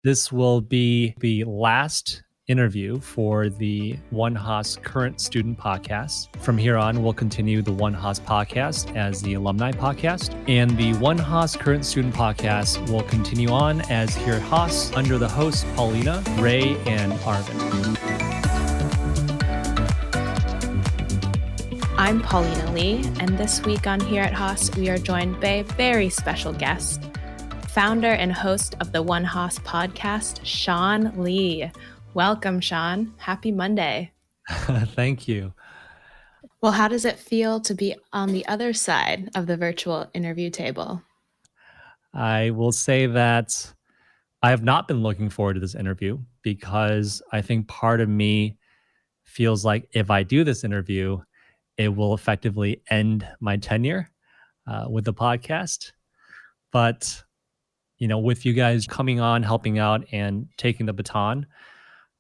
This will be the last interview for the OneHaas current student podcast. From here on, we'll continue the OneHaas podcast as the alumni podcast, and the OneHaas current student podcast will continue on as here at Haas under the hosts Paulina, Ray, and Arvin. I'm Paulina Lee, and this week on Here at Haas, we are joined by a very special guest, founder and host of the OneHaas podcast, Sean Lee. Welcome, Sean. Happy Monday. Thank you. Well, how does it feel to be on the other side of the virtual interview table? I will say that I have not been looking forward to this interview because I think part of me feels like if I do this interview, it will effectively end my tenure with the podcast. But, with you guys coming on, helping out, and taking the baton,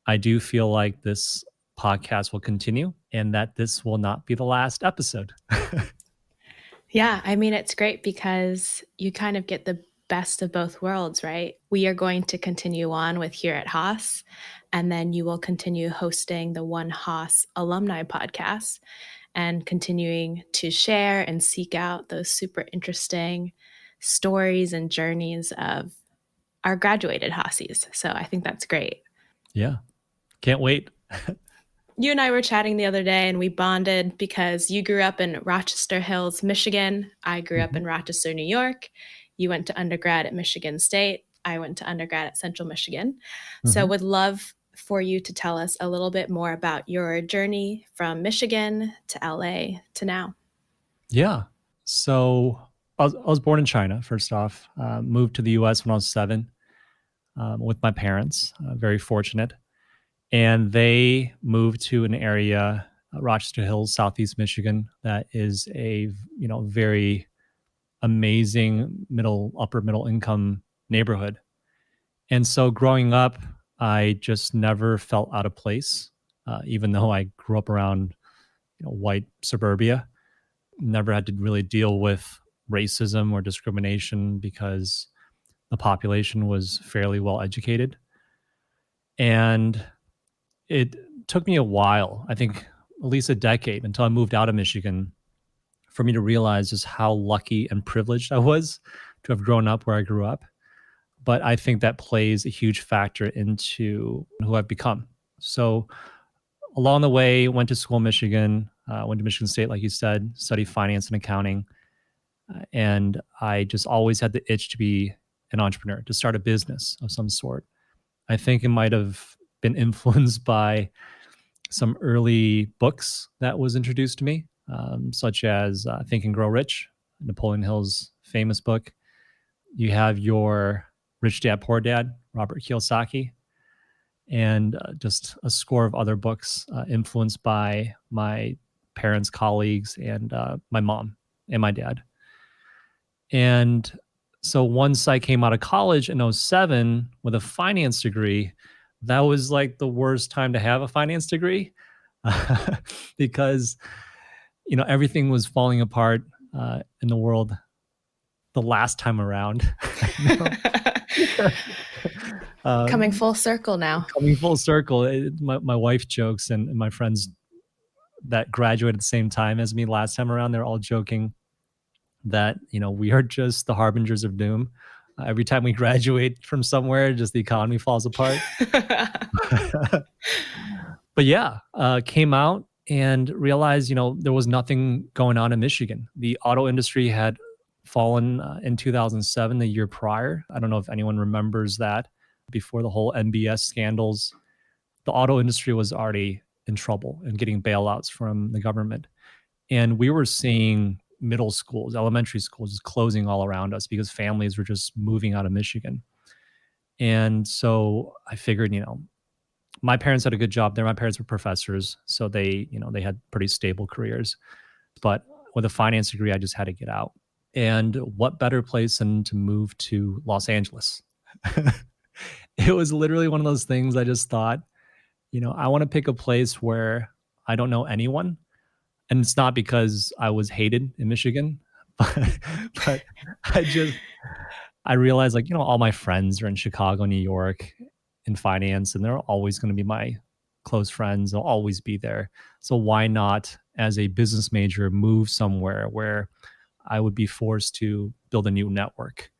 I do feel like this podcast will continue and that this will not be the last episode. Yeah, I mean, it's great because you kind of get the best of both worlds, right? We are going to continue on with Here at Haas, and then you will continue hosting the OneHaas alumni podcast and continuing to share and seek out those super interesting stories and journeys of our graduated Haasies. So I think that's great. Yeah, can't wait. You and I were chatting the other day and we bonded because you grew up in Rochester Hills, Michigan. I grew up in Rochester, New York. You went to undergrad at Michigan State. I went to undergrad at Central Michigan. So would love for you to tell us a little bit more about your journey from Michigan to LA to now. Yeah. So I was born in China, first off, moved to the US when I was 7 with my parents, very fortunate. And they moved to an area, Rochester Hills, Southeast Michigan, that is a, very amazing upper middle income neighborhood. And so growing up, I just never felt out of place, even though I grew up around, white suburbia. Never had to really deal with racism or discrimination because the population was fairly well educated. And it took me a while, I think at least a decade until I moved out of Michigan for me to realize just how lucky and privileged I was to have grown up where I grew up. But I think that plays a huge factor into who I've become. So along the way, went to school in Michigan, went to Michigan State, like you said, studied finance and accounting. And I just always had the itch to be an entrepreneur, to start a business of some sort. I think it might have been influenced by some early books that was introduced to me, such as Think and Grow Rich, Napoleon Hill's famous book. You have your Rich Dad, Poor Dad, Robert Kiyosaki, and just a score of other books influenced by my parents, colleagues, and my mom and my dad. And so once I came out of college in 2007 with a finance degree, that was like the worst time to have a finance degree because, everything was falling apart in the world the last time around. Coming full circle now. Coming full circle. My wife jokes and my friends that graduated at the same time as me last time around, they're all joking that, we are just the harbingers of doom. Every time we graduate from somewhere, just the economy falls apart. But yeah, came out and realized, there was nothing going on in Michigan. The auto industry had fallen in 2007, the year prior. I don't know if anyone remembers that. Before the whole MBS scandals, the auto industry was already in trouble and getting bailouts from the government. And we were seeing middle schools, elementary schools just closing all around us because families were just moving out of Michigan. And so I figured, my parents had a good job there. My parents were professors, so they had pretty stable careers. But with a finance degree, I just had to get out. And what better place than to move to Los Angeles? It was literally one of those things I just thought, I want to pick a place where I don't know anyone. And it's not because I was hated in Michigan, but I realized, like, all my friends are in Chicago, New York in finance, and they're always going to be my close friends. They'll always be there. So why not, as a business major, move somewhere where I would be forced to build a new network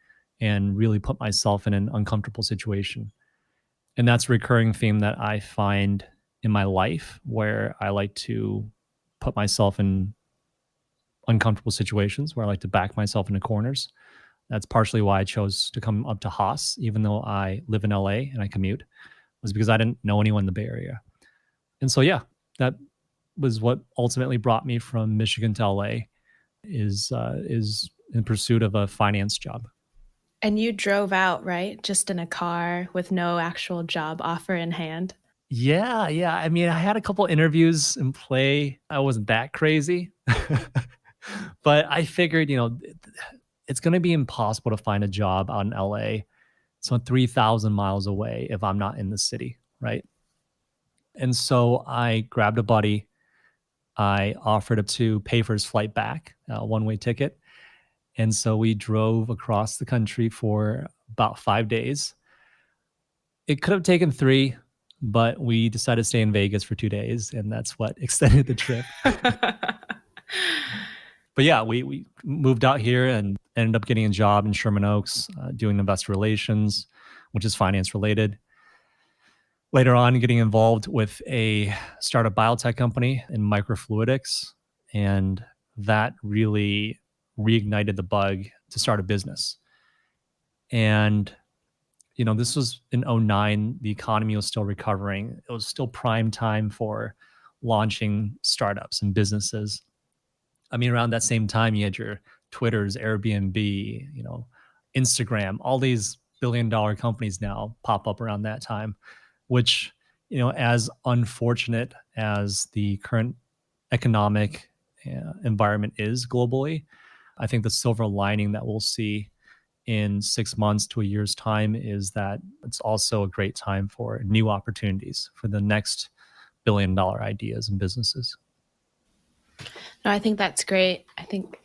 and really put myself in an uncomfortable situation? And that's a recurring theme that I find in my life, where I like to put myself in uncomfortable situations, where I like to back myself into corners. That's partially why I chose to come up to Haas, even though I live in LA and I commute, was because I didn't know anyone in the Bay Area. And so, yeah, that was what ultimately brought me from Michigan to LA, is in pursuit of a finance job. And you drove out, right? Just in a car with no actual job offer in hand. Yeah, yeah. I mean, I had a couple interviews in play. I wasn't that crazy, but I figured, it's going to be impossible to find a job out in LA. So 3,000 miles away if I'm not in the city, right? And so I grabbed a buddy. I offered him to pay for his flight back, a one-way ticket. And so we drove across the country for about 5 days. It could have taken three, but we decided to stay in Vegas for 2 days, and that's what extended the trip. But yeah, we moved out here and ended up getting a job in Sherman Oaks, doing investor relations, which is finance related. Later on, getting involved with a startup biotech company in microfluidics, and that really reignited the bug to start a business. And this was in '09. The economy was still recovering. It was still prime time for launching startups and businesses. I mean, around that same time, you had your Twitters, Airbnb, Instagram, all these billion-dollar companies now pop up around that time, which, as unfortunate as the current economic environment is globally, I think the silver lining that we'll see in 6 months to a year's time is that it's also a great time for new opportunities for the next billion-dollar ideas and businesses. No, I think that's great. I think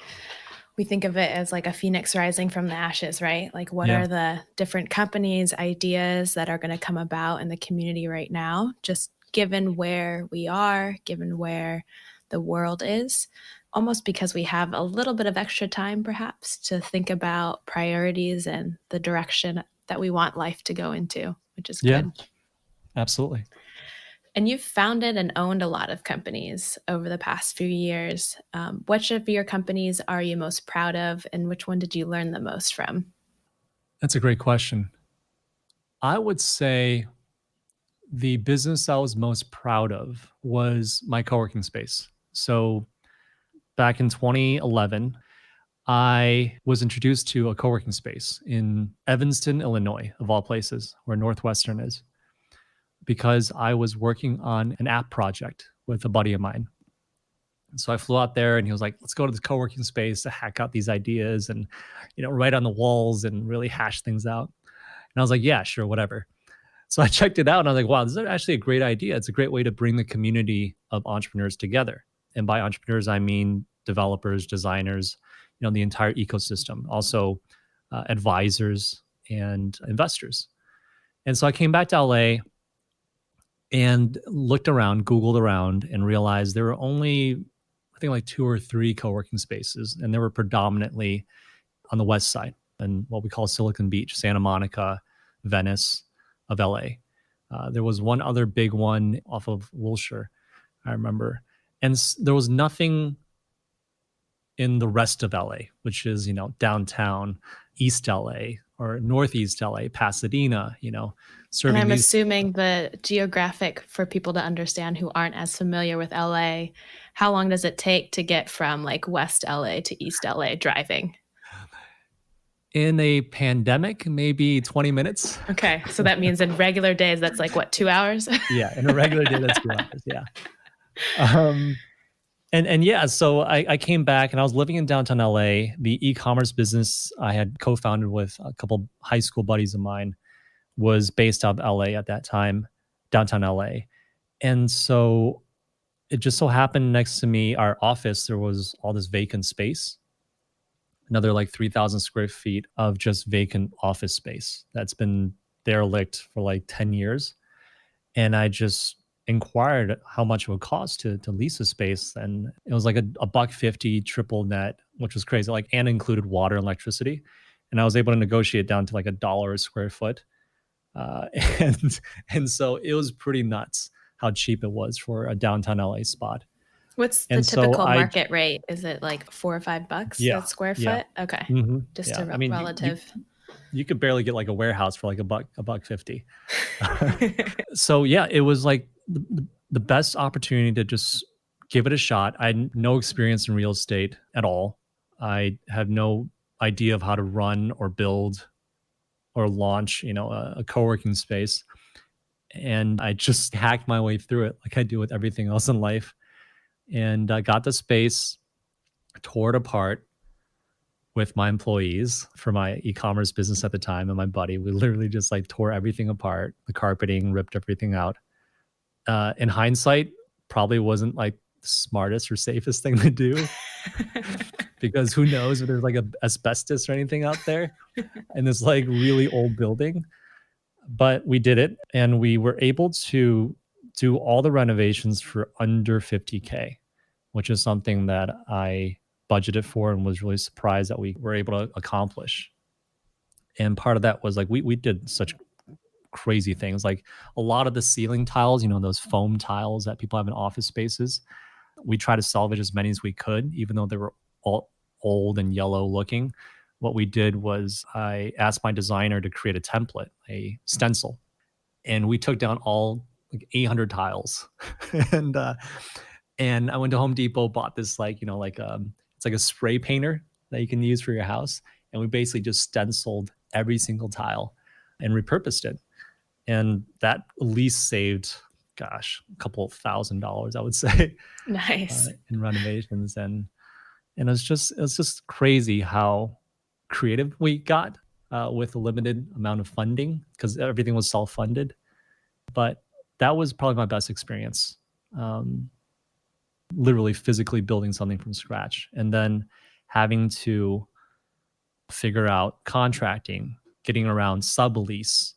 we think of it as like a phoenix rising from the ashes, right? Like, what Yeah. are the different companies, ideas that are going to come about in the community right now, just given where we are, given where the world is, almost because we have a little bit of extra time, perhaps, to think about priorities and the direction that we want life to go into, which is Yeah, good. absolutely. And you've founded and owned a lot of companies over the past few years. Which of your companies are you most proud of, and which one did you learn the most from? That's a great question. I would say the business I was most proud of was my co-working space. So back in 2011, I was introduced to a co-working space in Evanston, Illinois, of all places, where Northwestern is, because I was working on an app project with a buddy of mine. And so I flew out there and he was like, let's go to this co-working space to hack out these ideas and, write on the walls and really hash things out. And I was like, yeah, sure, whatever. So I checked it out and I was like, wow, this is actually a great idea. It's a great way to bring the community of entrepreneurs together. And by entrepreneurs, I mean developers, designers, the entire ecosystem, also advisors and investors. And so I came back to LA and looked around, Googled around, and realized there were only, I think, like two or three co working spaces. And they were predominantly on the west side and what we call Silicon Beach, Santa Monica, Venice of LA. There was one other big one off of Wilshire, I remember. And there was nothing in the rest of LA, which is, downtown, East LA or Northeast LA, Pasadena, And serving I'm these. assuming the geographic, for people to understand who aren't as familiar with LA, how long does it take to get from like West LA to East LA driving? In a pandemic, maybe 20 minutes. Okay, so that means in regular days, that's like what, 2 hours? Yeah, in a regular day, that's 2 hours. Yeah. Um, and yeah, so I came back and I was living in downtown LA. The e-commerce business I had co-founded with a couple high school buddies of mine was based out of LA at that time, downtown LA. And so it just so happened next to me, our office, there was all this vacant space. another like 3,000 square feet of just vacant office space that's been derelict for like 10 years. And I just inquired how much it would cost to lease a space. And it was like a buck 50 triple net, which was crazy, like, and included water and electricity. And I was able to negotiate down to like $1 a square foot. Uh, and and so it was pretty nuts how cheap it was for a downtown LA spot. What's the And so typical I, market rate? Is it like $4 or $5 a yeah, square yeah, foot? Okay. Just yeah. I a mean, relative. you could barely get like a warehouse for like a buck 50. So yeah, it was like the best opportunity to just give it a shot. I had no experience in real estate at all. I had no idea of how to run or build or launch, a co-working space. And I just hacked my way through it like I do with everything else in life. And I got the space, tore it apart with my employees for my e-commerce business at the time and my buddy. We literally just like tore everything apart, the carpeting, ripped everything out. In hindsight, probably wasn't like the smartest or safest thing to do because who knows if there's like a asbestos or anything out there in this like really old building. But we did it and we were able to do all the renovations for under 50K, which is something that I budgeted for and was really surprised that we were able to accomplish. And part of that was like we did such crazy things. Like a lot of the ceiling tiles, those foam tiles that people have in office spaces, we try to salvage as many as we could, even though they were all old and yellow looking. What we did was I asked my designer to create a template, a stencil, and we took down all like 800 tiles. and and I went to Home Depot, bought this like it's like a spray painter that you can use for your house, and we basically just stenciled every single tile and repurposed it. And that at least saved, gosh, a couple of $1,000, I would say, Nice. in renovations. And it's just crazy how creative we got with a limited amount of funding because everything was self-funded. But that was probably my best experience, um, literally physically building something from scratch and then having to figure out contracting, getting around sublease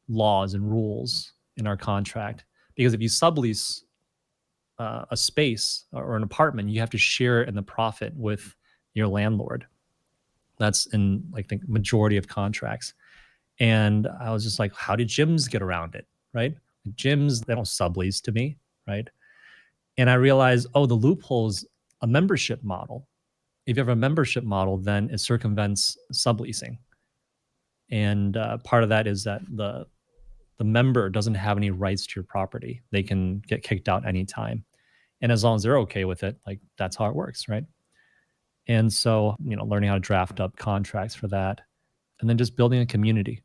laws and rules in our contract. Because if you sublease a space or an apartment, you have to share in the profit with your landlord. That's in like the majority of contracts. And I was just like, how did gyms get around it? Right? Gyms, they don't sublease to me, right? And I realized, oh, the loophole is a membership model. If you have a membership model, then it circumvents subleasing. And part of that is that the member doesn't have any rights to your property. They can get kicked out anytime. And as long as they're okay with it, like that's how it works, right? And so, learning how to draft up contracts for that and then just building a community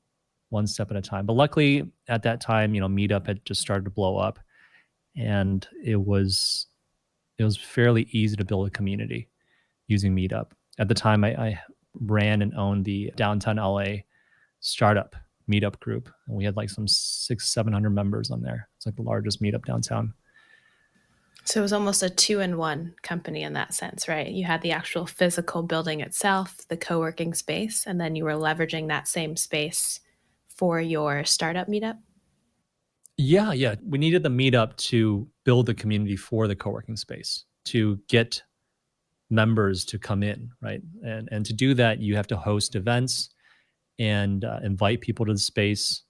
one step at a time. But luckily at that time, Meetup had just started to blow up and it was fairly easy to build a community using Meetup. At the time I ran and owned the downtown LA startup meetup group, and we had like some 600-700 members on there. It's like the largest meetup downtown. So it was almost a two-in-one company in that sense, right? You had the actual physical building itself, the co-working space, and then you were leveraging that same space for your startup meetup. Yeah, we needed the meetup to build the community for the co-working space, to get members to come in, right? And to do that, you have to host events and invite people to the space.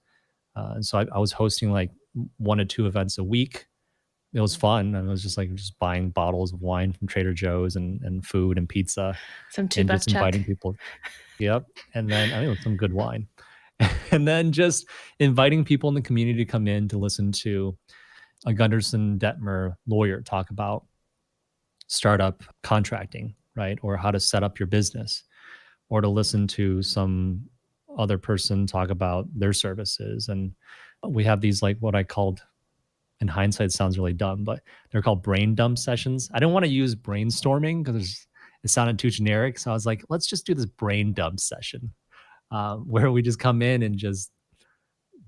And so I was hosting like 1 to 2 events a week. It was fun. And it was just buying bottles of wine from Trader Joe's and food and pizza Some and two-buck just chuck. inviting people. Yep. And then I think it was some good wine. And then just inviting people in the community to come in to listen to a Gunderson Detmer lawyer talk about startup contracting, right? Or how to set up your business, or to listen to some other person talk about their services. And we have these like what I called, in hindsight, it sounds really dumb, but they're called brain dump sessions. I didn't want to use brainstorming because it sounded too generic. So I was like, let's just do this brain dump session where we just come in and just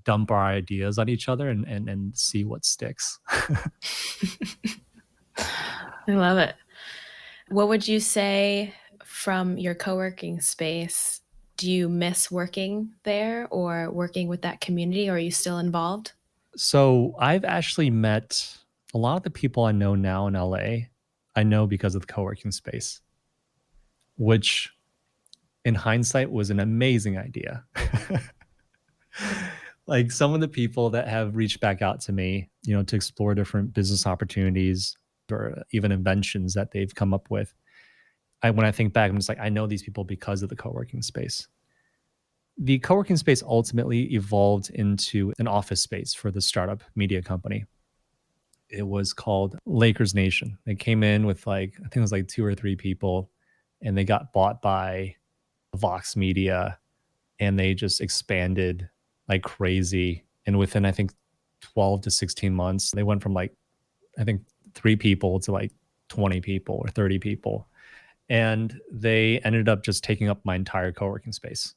dump our ideas on each other and see what sticks. I love it. What would you say from your co-working space, do you miss working there or working with that community, or are you still involved? So I've actually met a lot of the people I know now in LA. I know because of the co-working space, which in hindsight was an amazing idea. Like some of the people that have reached back out to me, to explore different business opportunities or even inventions that they've come up with. When I think back, I'm just like, I know these people because of the co-working space. The co-working space ultimately evolved into an office space for the startup media company. It was called Lakers Nation. They came in with like, I think it was like two or three people, and they got bought by Vox Media, and they just expanded like crazy. And within, I think, 12 to 16 months, they went from like, I think, three people to like 20 people or 30 people. And they ended up just taking up my entire co-working space.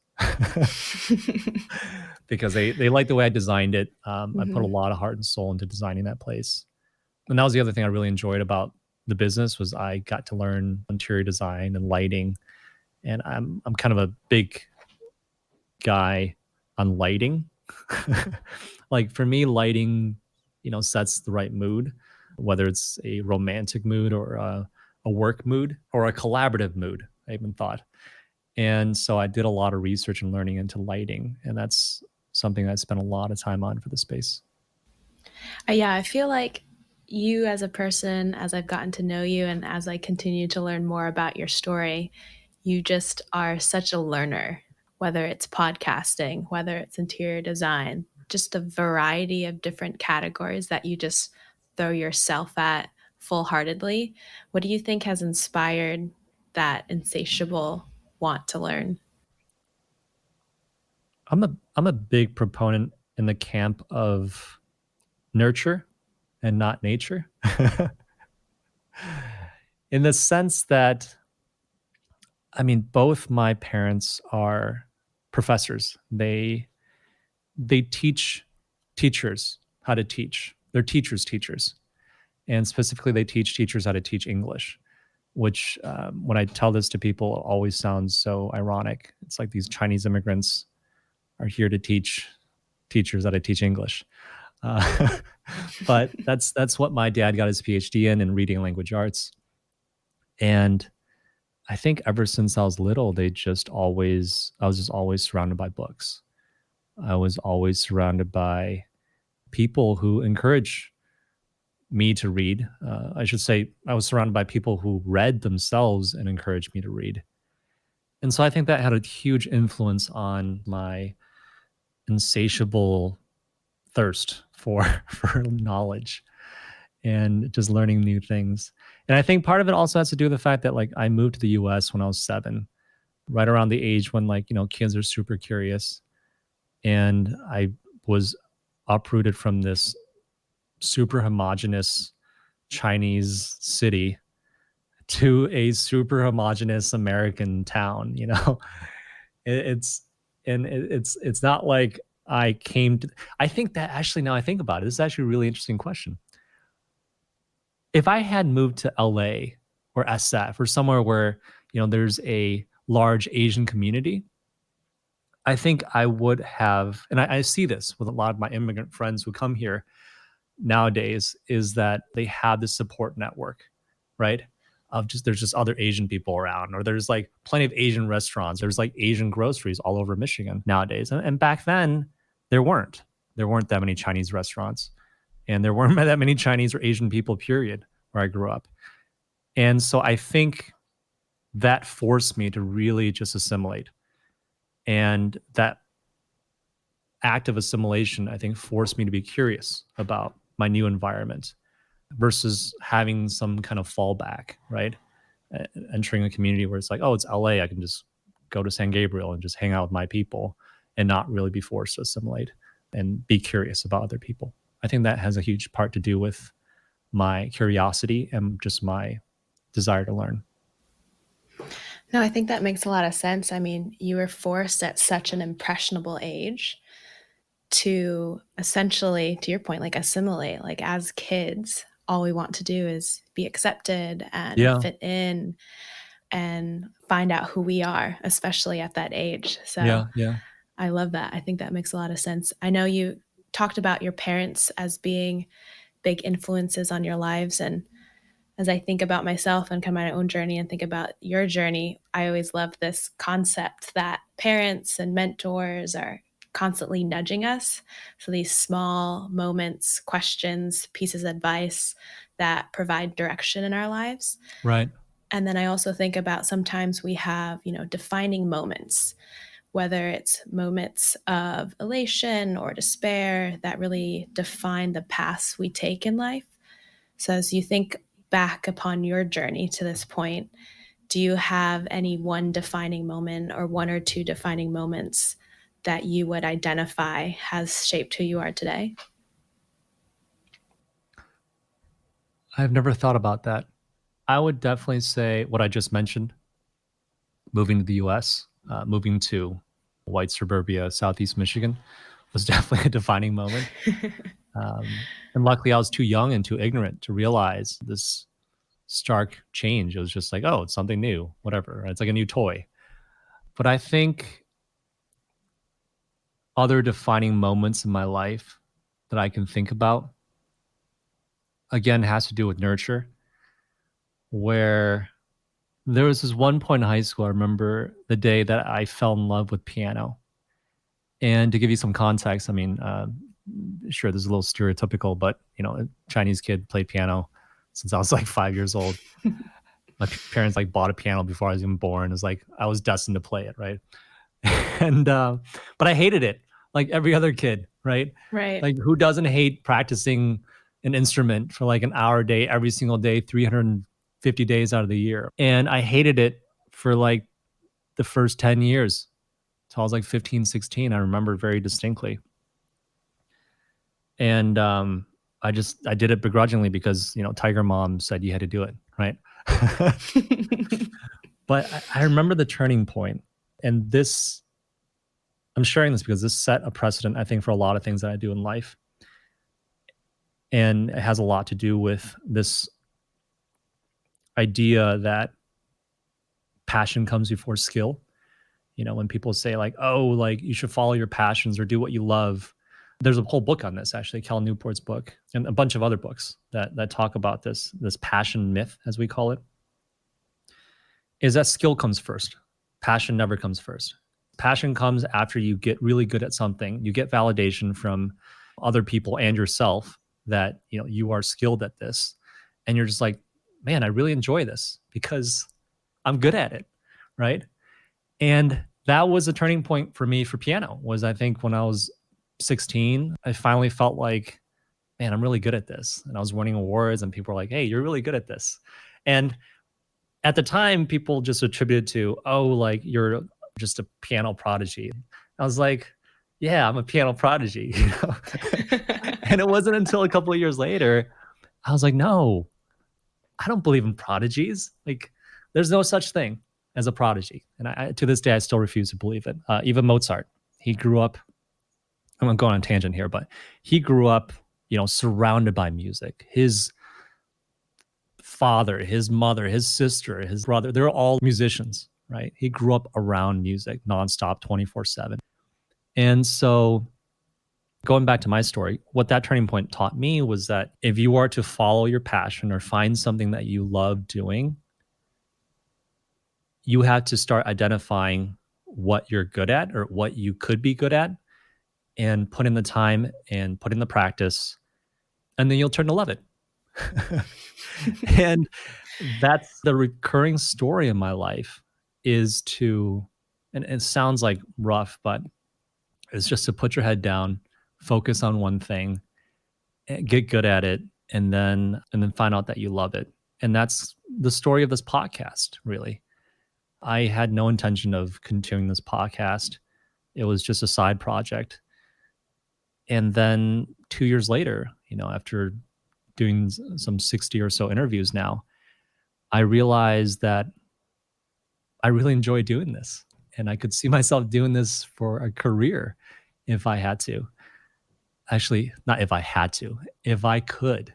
Because they liked the way I designed it. I put a Mhm. lot of heart and soul into designing that place. And that was the other thing I really enjoyed about the business was I got to learn interior design and lighting. And I'm kind of a big guy on lighting. Like for me, lighting, sets the right mood, whether it's a romantic mood or a work mood or a collaborative mood, I even thought. And so I did a lot of research and learning into lighting. And that's something I spent a lot of time on for the space. Yeah, I feel like you as a person, as I've gotten to know you and as I continue to learn more about your story, you just are such a learner, whether it's podcasting, whether it's interior design, just a variety of different categories that you just throw yourself at full heartedly. What do you think has inspired that insatiable want to learn? I'm a big proponent in the camp of nurture and not nature. In the sense that, I mean, both my parents are professors. They teach teachers how to teach. They're teachers, and specifically, they teach teachers how to teach English. Which, when I tell this to people, always sounds so ironic. It's like these Chinese immigrants are here to teach teachers how to teach English. Uh, but that's what my dad got his PhD in reading language arts. And I think ever since I was little, I was just always surrounded by books. I was always surrounded by people who encourage me to read. I should say I was surrounded by people who read themselves and encouraged me to read. And so I think that had a huge influence on my insatiable thirst for for knowledge and just learning new things. And I think part of it also has to do with the fact that like I moved to the US when I was 7, right around the age when like, kids are super curious. And I was uprooted from this super homogenous Chinese city to a super homogenous American town. It's it's not like I came to I think that actually now I think about it, this is actually a really interesting question. If I had moved to LA or SF or somewhere where, there's a large Asian community, I think I would have, and I see this with a lot of my immigrant friends who come here nowadays, is that they have this support network, right? Of just there's just other Asian people around, or there's like plenty of Asian restaurants. There's like Asian groceries all over Michigan nowadays. And back then, there weren't. There weren't that many Chinese restaurants. And there weren't that many Chinese or Asian people, period, where I grew up. And so I think that forced me to really just assimilate. And that act of assimilation, I think, forced me to be curious about my new environment versus having some kind of fallback, right? Entering a community where it's like, oh, it's LA. I can just go to San Gabriel and just hang out with my people and not really be forced to assimilate and be curious about other people. I think that has a huge part to do with my curiosity and just my desire to learn. No, I think that makes a lot of sense. I mean, you were forced at such an impressionable age to essentially, to your point, like assimilate. Like as kids, all we want to do is be accepted and Yeah. fit in. and find out who we are, especially at that age. So Yeah, yeah. I love that. I think that makes a lot of sense. I know you talked about your parents as being big influences on your lives. And as I think about myself and kind of my own journey and think about your journey, I always love this concept that parents and mentors are constantly nudging us. So these small moments, questions, pieces of advice that provide direction in our lives. Right. And then I also think about sometimes we have, defining moments, whether it's moments of elation or despair that really define the paths we take in life. So as you think back upon your journey to this point, do you have any one defining moment or one or two defining moments that you would identify has shaped who you are today? I've never thought about that. I would definitely say what I just mentioned, moving to the US, moving to white suburbia, Southeast Michigan, was definitely a defining moment. And luckily, I was too young and too ignorant to realize this stark change. It was just like, oh, it's something new, whatever. It's like a new toy. But I think other defining moments in my life that I can think about, again, has to do with nurture, where there was this one point in high school. I remember the day that I fell in love with piano. And to give you some context, I mean, sure, this is a little stereotypical, but a Chinese kid played piano since I was like 5 years old. My parents like bought a piano before I was even born. It was like I was destined to play it, right? And but I hated it, like every other kid, right? Right. Like who doesn't hate practicing an instrument for like an hour a day, every single day, 350 days out of the year? And I hated it for like the first 10 years. So I was like 15, 16. I remember very distinctly. And I did it begrudgingly because Tiger Mom said you had to do it, right? But I remember the turning point, and this I'm sharing this because this set a precedent, I think, for a lot of things that I do in life, and it has a lot to do with this idea that passion comes before skill. When people say like, "Oh, like you should follow your passions or do what you love." There's a whole book on this, actually, Cal Newport's book, and a bunch of other books that talk about this passion myth, as we call it, is that skill comes first. Passion never comes first. Passion comes after you get really good at something. You get validation from other people and yourself that you are skilled at this, and you're just like, man, I really enjoy this because I'm good at it, right? And that was a turning point for me for piano. Was I think when I was 16, I finally felt like, man, I'm really good at this, and I was winning awards, and people were like, hey, you're really good at this, and at the time, people just attributed to, oh, like you're just a piano prodigy. I was like, yeah, I'm a piano prodigy. And it wasn't until a couple of years later, I was like, no, I don't believe in prodigies. Like, there's no such thing as a prodigy. And to this day, I still refuse to believe it. Even Mozart, he grew up, I'm going on a tangent here, but he grew up, surrounded by music. His father, his mother, his sister, his brother, they're all musicians, right? He grew up around music nonstop, 24/7. And so going back to my story, what that turning point taught me was that if you are to follow your passion or find something that you love doing, you have to start identifying what you're good at or what you could be good at and put in the time and put in the practice, and then you'll turn to love it. And that's the recurring story in my life is to, and it sounds like rough, but it's just to put your head down, focus on one thing, get good at it, and then find out that you love it. And that's the story of this podcast, really. I had no intention of continuing this podcast. It was just a side project. And then 2 years later, after doing some 60 or so interviews now, I realized that I really enjoy doing this, and I could see myself doing this for a career if I had to. Actually, not if I had to, if I could.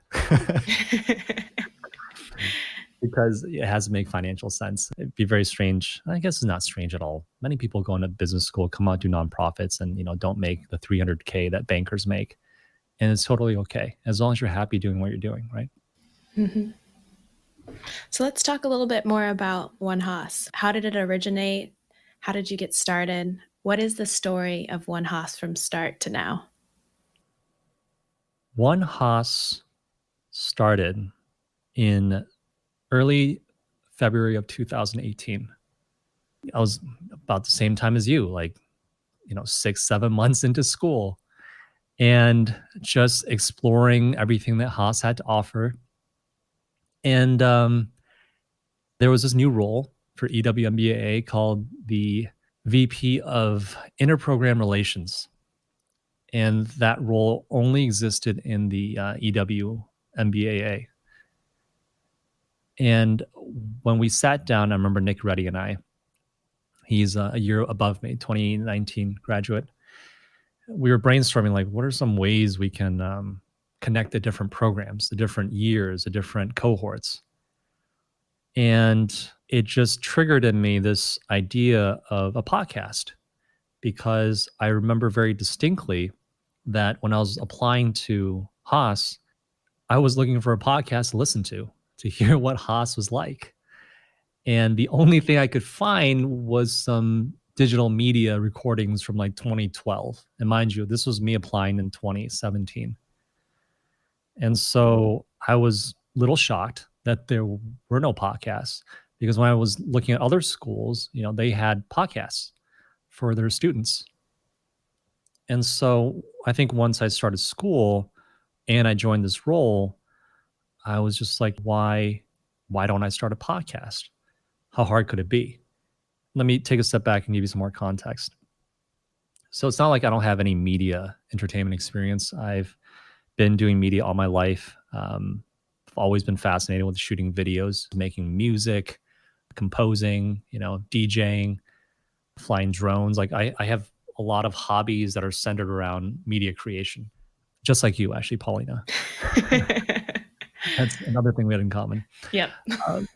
because it has to make financial sense. It'd be very strange. I guess it's not strange at all. Many people go into business school, come out, do nonprofits, and don't make the 300K that bankers make, and it's totally okay as long as you're happy doing what you're doing, right? Mm-hmm. So let's talk a little bit more about OneHaas. How did it originate? How did you get started? What is the story of OneHaas from start to now? OneHaas started in early February of 2018. I was about the same time as you, like 6-7 months into school, and just exploring everything that Haas had to offer. And there was this new role for EWMBAA called the VP of Interprogram Relations. And that role only existed in the EWMBAA. And when we sat down, I remember Nick Reddy and I, he's a year above me, 2019 graduate. We were brainstorming, like, what are some ways we can connect the different programs, the different years, the different cohorts. And it just triggered in me this idea of a podcast, because I remember very distinctly that when I was applying to Haas, I was looking for a podcast to listen to hear what Haas was like. And the only thing I could find was some digital media recordings from like 2012. And mind you, this was me applying in 2017. And so I was a little shocked that there were no podcasts, because when I was looking at other schools, they had podcasts for their students. And so I think once I started school and I joined this role, I was just like, why don't I start a podcast? How hard could it be? Let me take a step back and give you some more context. So it's not like I don't have any media entertainment experience. I've been doing media all my life. I've always been fascinated with shooting videos, making music, composing, DJing, flying drones. Like I have a lot of hobbies that are centered around media creation, just like you, actually, Paulina. That's another thing we had in common. Yep. Um,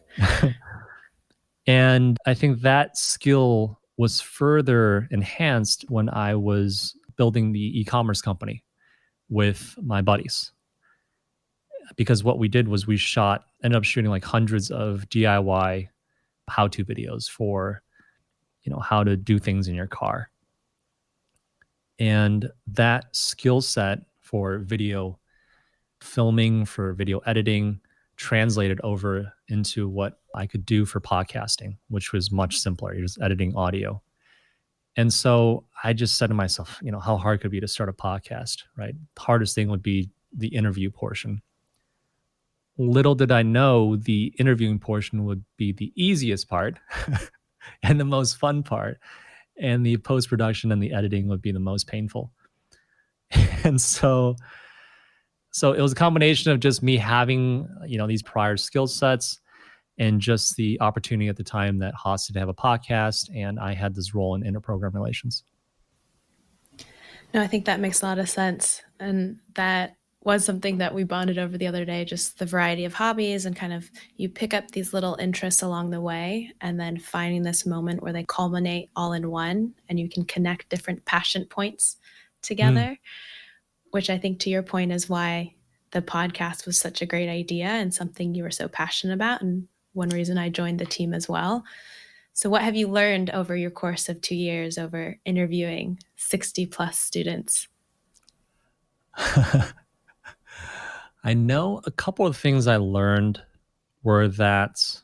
and I think that skill was further enhanced when I was building the e-commerce company with my buddies. Because what we did was we ended up shooting like hundreds of DIY how-to videos for, how to do things in your car. And that skill set for video filming, for video editing, translated over into what I could do for podcasting, which was much simpler. You're just editing audio. And so I just said to myself, how hard could it be to start a podcast, right? The hardest thing would be the interview portion. Little did I know the interviewing portion would be the easiest part and the most fun part. And the post-production and the editing would be the most painful. And so it was a combination of just me having, these prior skill sets, and just the opportunity at the time that Haas did have a podcast, and I had this role in interprogram relations. No, I think that makes a lot of sense. And that was something that we bonded over the other day, just the variety of hobbies, and kind of you pick up these little interests along the way, and then finding this moment where they culminate all in one, and you can connect different passion points together, which I think, to your point, is why the podcast was such a great idea and something you were so passionate about, and one reason I joined the team as well. So what have you learned over your course of 2 years over interviewing 60 plus students? I know a couple of things I learned were that,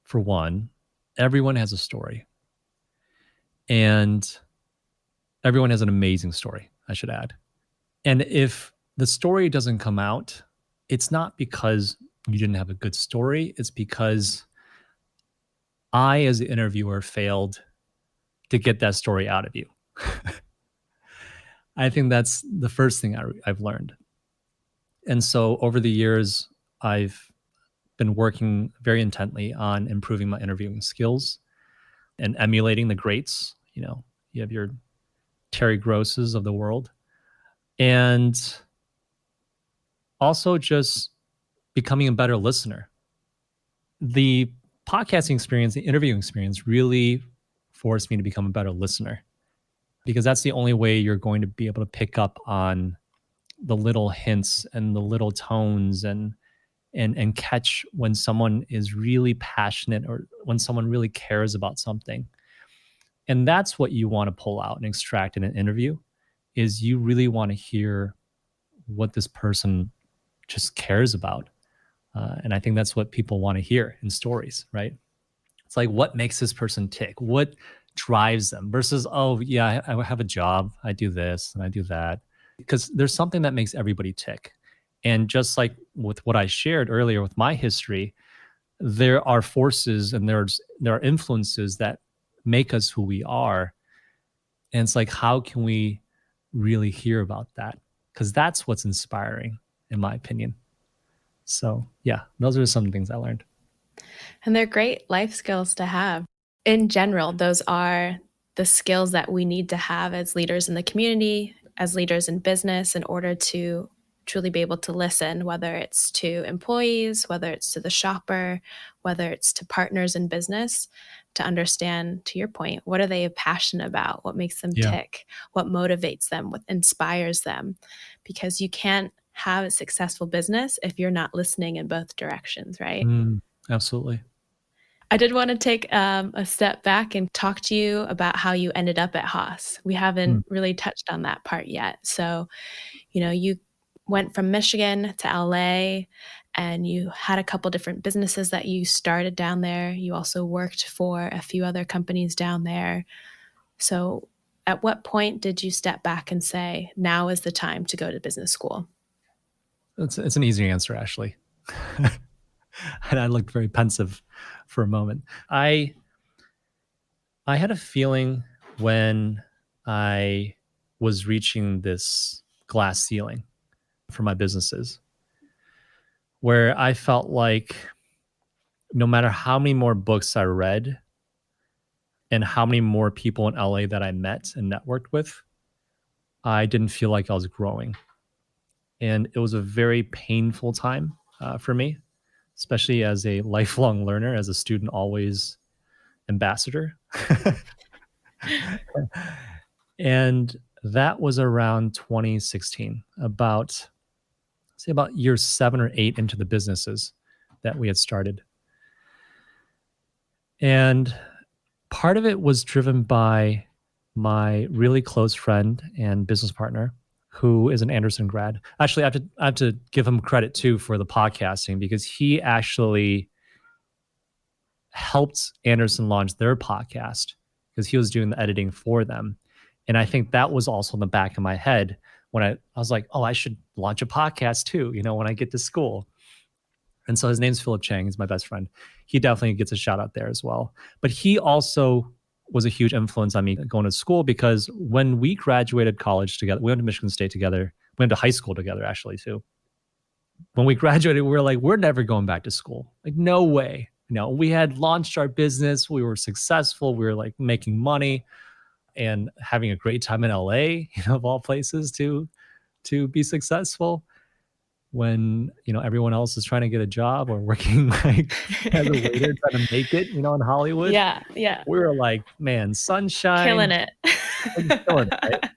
for one, everyone has a story. And everyone has an amazing story, I should add. And if the story doesn't come out, it's not because you didn't have a good story. It's because I, as the interviewer, failed to get that story out of you. I think that's the first thing I've learned. And so over the years, I've been working very intently on improving my interviewing skills and emulating the greats. You have your Terry Grosses of the world. And also just becoming a better listener. the podcasting experience, the interviewing experience really forced me to become a better listener, because that's the only way you're going to be able to pick up on the little hints and the little tones, and catch when someone is really passionate or when someone really cares about something. And that's what you want to pull out and extract in an interview, is you really want to hear what this person just cares about. And I think that's what people want to hear in stories, right? It's like, what makes this person tick? What drives them versus, oh, yeah, I have a job. I do this and I do that. Because there's something that makes everybody tick. And just like with what I shared earlier with my history, there are forces and there are influences that make us who we are. And it's like, how can we really hear about that? Because that's what's inspiring, in my opinion. So, yeah, those are some things I learned. And they're great life skills to have. In general, those are the skills that we need to have as leaders in the community, as leaders in business, in order to truly be able to listen, whether it's to employees, whether it's to the shopper, whether it's to partners in business, to understand, to your point, what are they passionate about? What makes them Yeah. tick? What motivates them? What inspires them? Because you can't have a successful business if you're not listening in both directions, right? Absolutely. I did want to take a step back and talk to you about how you ended up at Haas. We haven't Mm. really touched on that part yet. So, you went from Michigan to LA and you had a couple different businesses that you started down there. You also worked for a few other companies down there. So, at what point did you step back and say, now is the time to go to business school? It's an easy answer, Ashley. And I looked very pensive for a moment. I had a feeling when I was reaching this glass ceiling for my businesses, where I felt like no matter how many more books I read and how many more people in LA that I met and networked with, I didn't feel like I was growing. And it was a very painful time for me, especially as a lifelong learner, as a student always ambassador. And that was around 2016, about say about year 7 or 8 into the businesses that we had started. And part of it was driven by my really close friend and business partner, who is an Anderson grad. Actually, I have to give him credit too for the podcasting, because he actually helped Anderson launch their podcast because he was doing the editing for them. And I think that was also in the back of my head when I was like, oh, I should launch a podcast too, when I get to school. And so his name's Philip Chang. He's my best friend. He definitely gets a shout out there as well. But he also was a huge influence on me going to school, because when we graduated college together, we went to Michigan State together. We went to high school together, actually, too. When we graduated, we were like, we're never going back to school. Like, no way. We had launched our business. We were successful. We were like making money and having a great time in LA, of all places to be successful, when everyone else is trying to get a job or working like as a waiter trying to make it in Hollywood. Yeah, yeah. We were like, man, sunshine, Killing it. we're just killing it, right?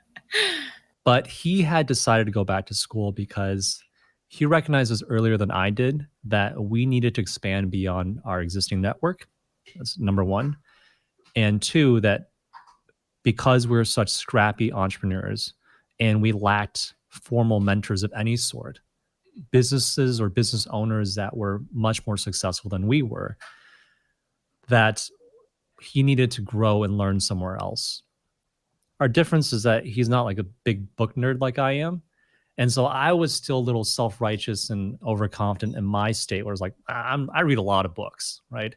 But he had decided to go back to school because he recognizes earlier than I did that we needed to expand beyond our existing network. That's number one. And two, that because we're such scrappy entrepreneurs and we lacked formal mentors of any sort, businesses or business owners that were much more successful than we were, that he needed to grow and learn somewhere else. Our difference is that he's not like a big book nerd like I am. And so I was still a little self-righteous and overconfident in my state, where it's like, I read a lot of books, right?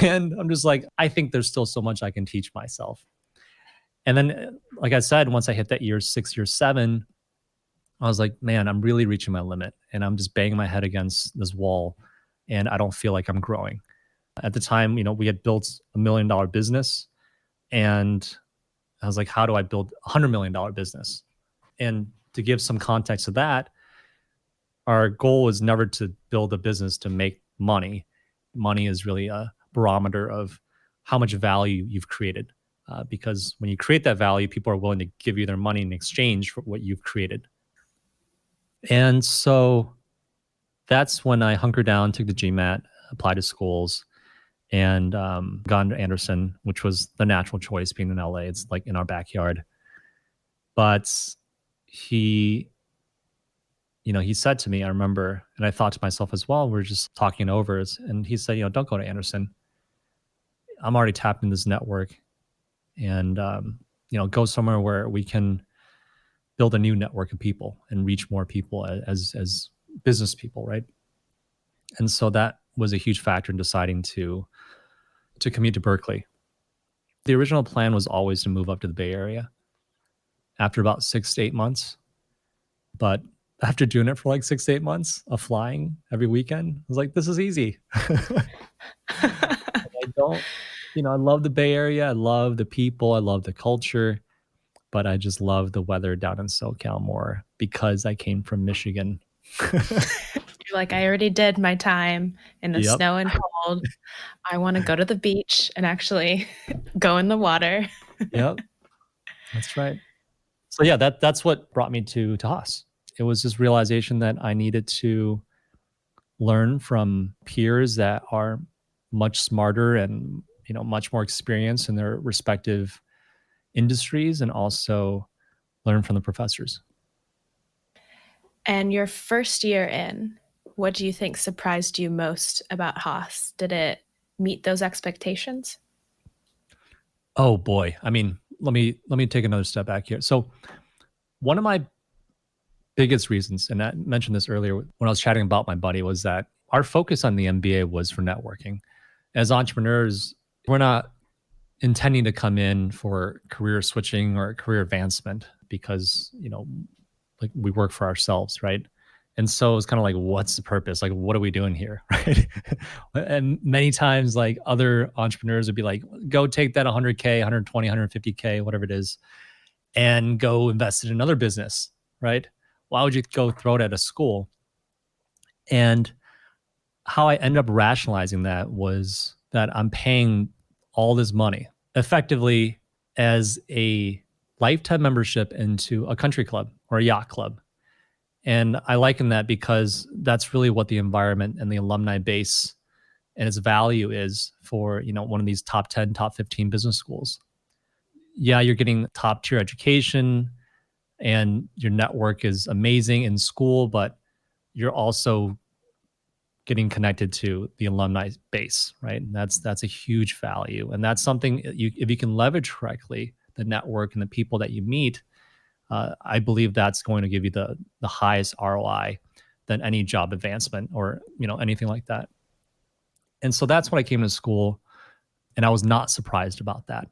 And I'm just like, I think there's still so much I can teach myself. And then, like I said, once I hit that year 6, year 7, I was like, man, I'm really reaching my limit and I'm just banging my head against this wall and I don't feel like I'm growing. At the time, we had built $1 million business, and I was like, how do I build $100 million business? And to give some context to that, our goal was never to build a business to make money. money is really a barometer of how much value you've created. Because when you create that value, people are willing to give you their money in exchange for what you've created. And so that's when I hunkered down, took the GMAT, applied to schools, and gone to Anderson, which was the natural choice being in LA. It's like in our backyard. But he, he said to me, I remember, and I thought to myself as well, we're just talking over, and he said, don't go to Anderson. I'm already tapped in this network, and go somewhere where we can build a new network of people and reach more people as business people, right? And so that was a huge factor in deciding to commute to Berkeley. The original plan was always to move up to the Bay Area after about 6 to 8 months. But after doing it for like 6 to 8 months of flying every weekend, I was like, this is easy. I love the Bay Area. I love the people. I love the culture. But I just love the weather down in SoCal more because I came from Michigan. You're like, I already did my time in the Yep. snow and cold. I want to go to the beach and actually go in the water. Yep. That's right. So yeah, that's what brought me to Haas. It was this realization that I needed to learn from peers that are much smarter and much more experienced in their respective industries, and also learn from the professors. And your first year in, what do you think surprised you most about Haas? Did it meet those expectations? Oh boy. I mean, let me take another step back here. So one of my biggest reasons, and I mentioned this earlier when I was chatting about my buddy, was that our focus on the MBA was for networking. As entrepreneurs, we're not intending to come in for career switching or career advancement because, like we work for ourselves, right? And so it's kind of like, what's the purpose? Like, what are we doing here? Right. And many times, like other entrepreneurs would be like, go take that 100K, 120, 150K, whatever it is, and go invest in another business, right? Why would you go throw it at a school? And how I ended up rationalizing that was that I'm paying all this money effectively as a lifetime membership into a country club or a yacht club. And I liken that because that's really what the environment and the alumni base and its value is for, one of these top 10, top 15 business schools. Yeah, you're getting top tier education and your network is amazing in school, but you're also getting connected to the alumni base, right? And that's a huge value, and that's something if you can leverage correctly the network and the people that you meet. I believe that's going to give you the highest ROI than any job advancement or anything like that. And so that's when I came to school, and I was not surprised about that.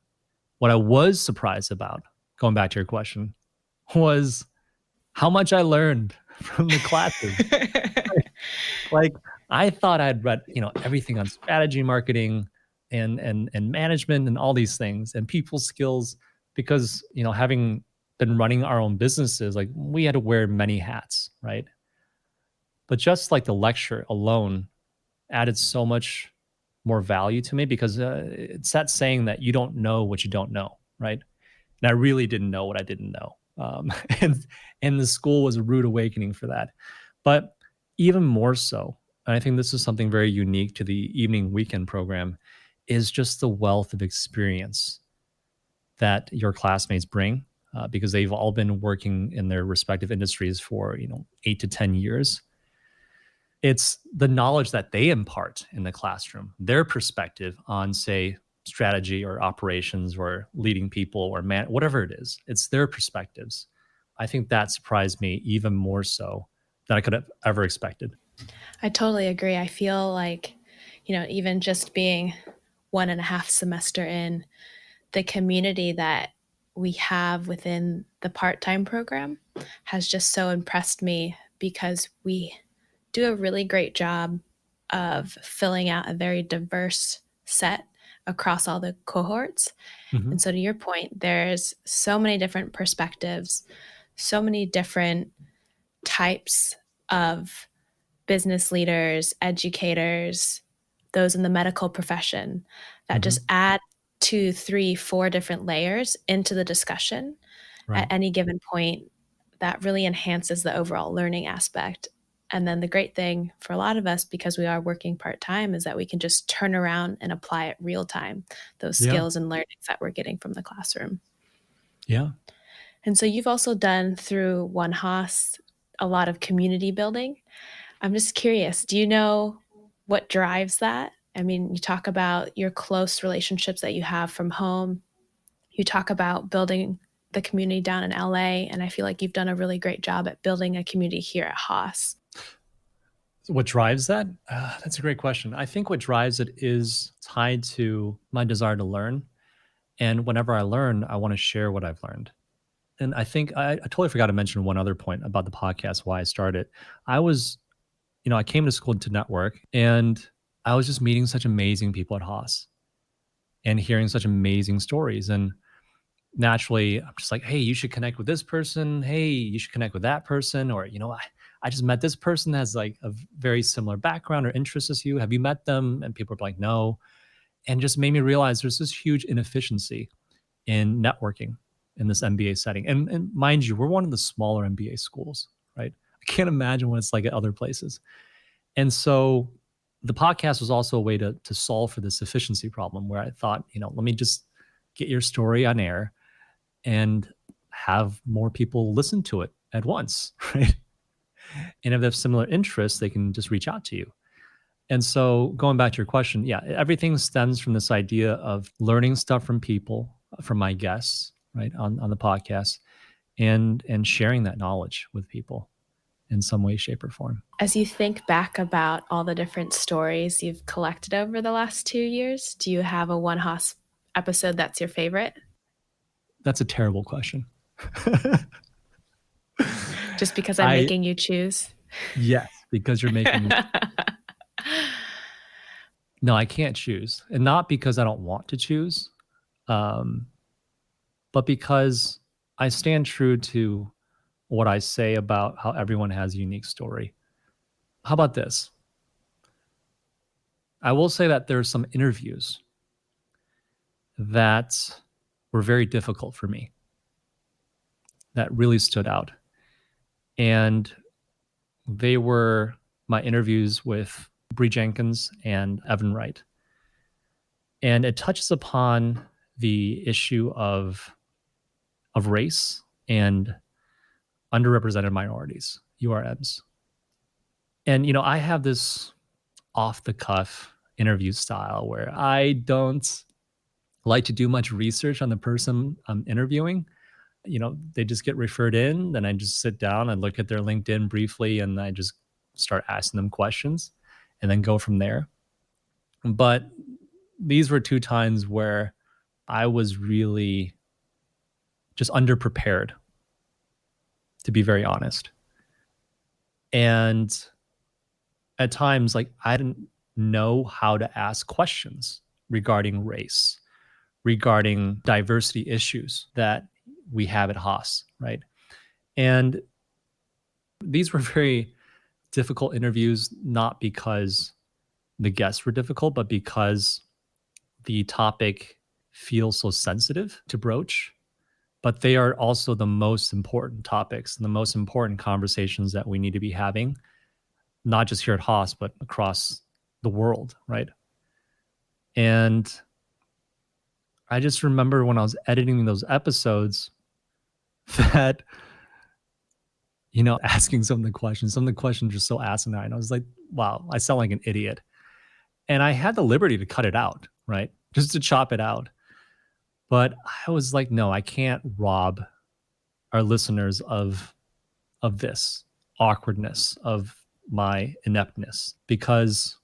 What I was surprised about, going back to your question, was how much I learned from the classes. Like I thought I'd read, everything on strategy, marketing, and management, and all these things, and people skills, because having been running our own businesses, like we had to wear many hats, right? But just like the lecture alone added so much more value to me because it's that saying that you don't know what you don't know, right? And I really didn't know what I didn't know. And the school was a rude awakening for that. But even more so, and I think this is something very unique to the evening weekend program, is just the wealth of experience that your classmates bring, because they've all been working in their respective industries for 8 to 10 years. It's the knowledge that they impart in the classroom, their perspective on, say, strategy or operations or leading people or whatever it is. It's their perspectives. I think that surprised me even more so than I could have ever expected. I totally agree. I feel like, even just being 1.5 semester in, the community that we have within the part-time program has just so impressed me because we do a really great job of filling out a very diverse set across all the cohorts. Mm-hmm. And so, to your point, there's so many different perspectives, so many different types of business leaders, educators, those in the medical profession that Hmm. just add 2, 3, 4 different layers into the discussion at Right. any given point that really enhances the overall learning aspect. And then the great thing for a lot of us, because we are working part time, is that we can just turn around and apply it real time, those Yeah. skills and learnings that we're getting from the classroom. Yeah. And so you've also done through OneHaas a lot of community building. I'm just curious, do you know what drives that? I mean, you talk about your close relationships that you have from home. You talk about building the community down in LA, and I feel like you've done a really great job at building a community here at Haas. What drives that? That's a great question. I think what drives it is tied to my desire to learn. And whenever I learn, I want to share what I've learned. And I think I totally forgot to mention one other point about the podcast, why I started. I was, I came to school to network and I was just meeting such amazing people at Haas and hearing such amazing stories. And naturally, I'm just like, hey, you should connect with this person. Hey, you should connect with that person. Or, I just met this person that has like a very similar background or interests as you. Have you met them? And people are like, no. And just made me realize there's this huge inefficiency in networking in this MBA setting. And mind you, we're one of the smaller MBA schools, right? I can't imagine what it's like at other places. And so the podcast was also a way to solve for this efficiency problem where I thought, let me just get your story on air and have more people listen to it at once, right? And if they have similar interests, they can just reach out to you. And so going back to your question, yeah, everything stems from this idea of learning stuff from people, from my guests, right, on the podcast, and sharing that knowledge with people in some way, shape, or form. As you think back about all the different stories you've collected over the last 2 years, do you have a One Haas episode that's your favorite? That's a terrible question. Just because I'm I making you choose? Yes, because you're making me. No, I can't choose, and not because I don't want to choose, um, but because I stand true to what I say about how everyone has a unique story. How about this? I will say that there are some interviews that were very difficult for me that really stood out. And they were my interviews with Bree Jenkins and Evan Wright. And it touches upon the issue of race and underrepresented minorities, URMs. And I have this off the cuff interview style where I don't like to do much research on the person I'm interviewing. They just get referred in, then I just sit down and look at their LinkedIn briefly and I just start asking them questions and then go from there. But these were two times where I was really just underprepared, to be very honest. And at times, like, I didn't know how to ask questions regarding race, regarding diversity issues that we have at Haas, right? And these were very difficult interviews, not because the guests were difficult, but because the topic feels so sensitive to broach. But they are also the most important topics and the most important conversations that we need to be having, not just here at Haas, but across the world, right? And I just remember when I was editing those episodes that, asking some of the questions are so asinine. I was like, wow, I sound like an idiot. And I had the liberty to cut it out, right? Just to chop it out. But I was like, no, I can't rob our listeners of this awkwardness, of my ineptness, because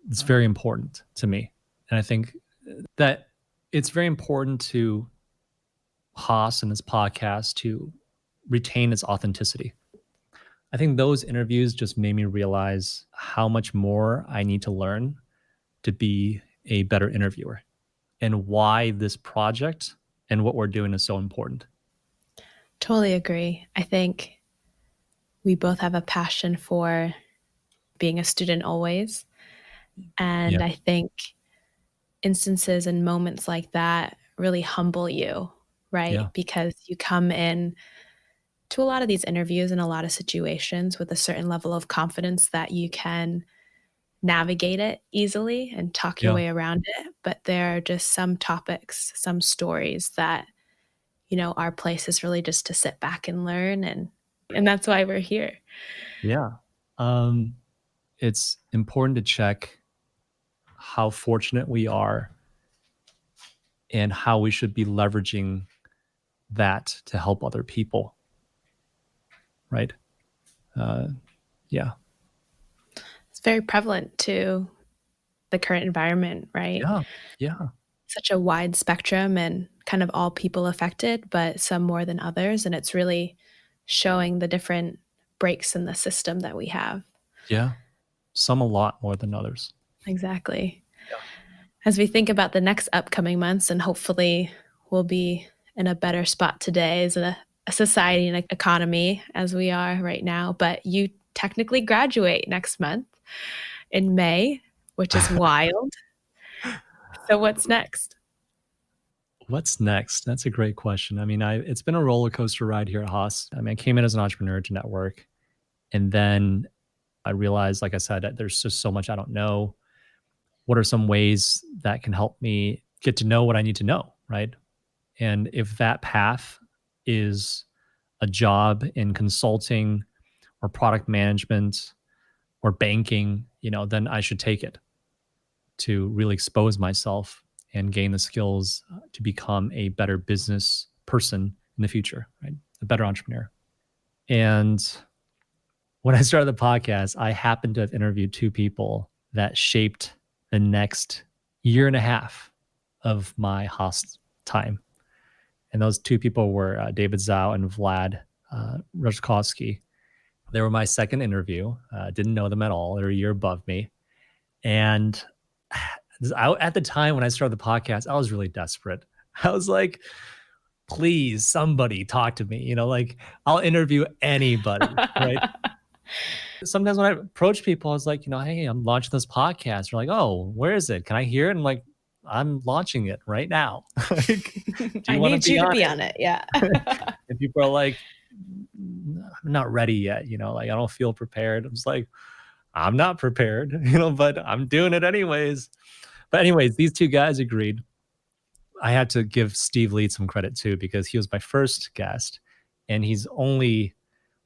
it's very important to me. And I think that it's very important to Haas and his podcast to retain its authenticity. I think those interviews just made me realize how much more I need to learn to be a better interviewer and why this project and what we're doing is so important. Totally agree. I think we both have a passion for being a student always. And Yeah. I think instances and moments like that really humble you, right? Yeah. Because you come in to a lot of these interviews and a lot of situations with a certain level of confidence that you can navigate it easily and talk your Yeah. way around it. But there are just some topics, some stories that, our place is really just to sit back and learn, and that's why we're here. Yeah. Um, it's important to check how fortunate we are and how we should be leveraging that to help other people. Right. Uh, yeah. It's very prevalent to the current environment, right? Yeah. Yeah. Such a wide spectrum and kind of all people affected, but some more than others. And it's really showing the different breaks in the system that we have. Yeah. Some a lot more than others. Exactly. Yeah. As we think about the next upcoming months, and hopefully we'll be in a better spot today as a society and economy as we are right now. But you technically graduate next month in May, which is wild. So what's next? What's next? That's a great question. I mean, it's been a roller coaster ride here at Haas. I mean, I came in as an entrepreneur to network, and then I realized, like I said, that there's just so much I don't know. What are some ways that can help me get to know what I need to know, right? And if that path is a job in consulting or product management or banking, then I should take it to really expose myself and gain the skills to become a better business person in the future, right? A better entrepreneur. And when I started the podcast, I happened to have interviewed two people that shaped the next year and a half of my Haas time. And those two people were David Zhao and Vlad Rajkowski. They were my second interview. Didn't know them at all. They're a year above me. And at the time when I started the podcast, I was really desperate. I was like, please, somebody talk to me. Like I'll interview anybody, right? Sometimes when I approach people, I was like, hey, I'm launching this podcast. They're like, oh, where is it? Can I hear it? I'm like, I'm launching it right now. Like, do I you want to need be you to on be it? on it. Yeah. And people are like, I'm not ready yet. Like I don't feel prepared. I'm just like, I'm not prepared, but I'm doing it anyways. But anyways, these two guys agreed. I had to give Steve Lead some credit too, because he was my first guest and he's only